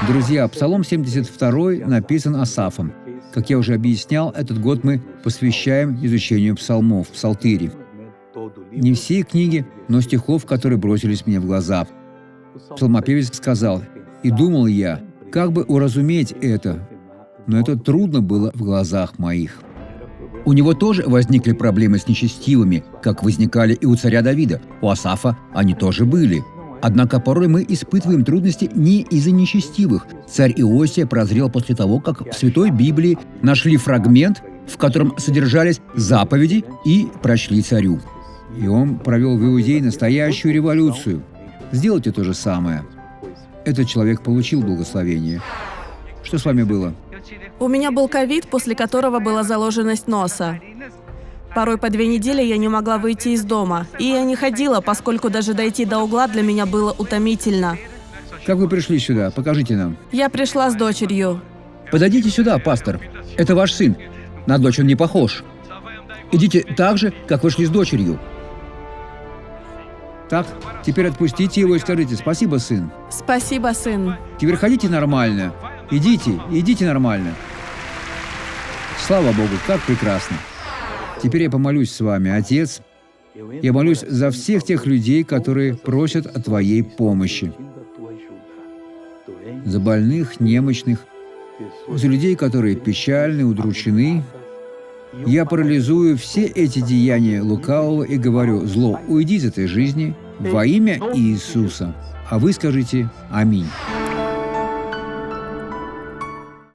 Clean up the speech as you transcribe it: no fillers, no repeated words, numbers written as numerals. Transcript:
Друзья, Псалом 72 написан Асафом. Как я уже объяснял, этот год мы посвящаем изучению псалмов, псалтири. Не все книги, но стихов, которые бросились мне в глаза. Псалмопевец сказал: «И думал я, как бы уразуметь это, но это трудно было в глазах моих». У него тоже возникли проблемы с нечестивыми, как возникали и у царя Давида. У Асафа они тоже были. Однако порой мы испытываем трудности не из-за нечестивых. Царь Иосия прозрел после того, как в Святой Библии нашли фрагмент, в котором содержались заповеди, и прочли царю. И он провел в Иудее настоящую революцию. Сделайте то же самое. Этот человек получил благословение. Что с вами было? У меня был ковид, после которого была заложенность носа. Порой по 2 недели я не могла выйти из дома. И я не ходила, поскольку даже дойти до угла для меня было утомительно. Как вы пришли сюда? Покажите нам. Я пришла с дочерью. Подойдите сюда, пастор. Это ваш сын. На дочь он не похож. Идите так же, как вы шли с дочерью. Так, теперь отпустите его и скажите: «Спасибо, сын». Спасибо, сын. Теперь ходите нормально. Идите нормально. Слава Богу, как прекрасно. Теперь я помолюсь с вами, Отец. Я молюсь за всех тех людей, которые просят о Твоей помощи. За больных, немощных, за людей, которые печальны, удручены. Я парализую все эти деяния лукавого и говорю: «Зло, уйди из этой жизни во имя Иисуса». А вы скажите: «Аминь».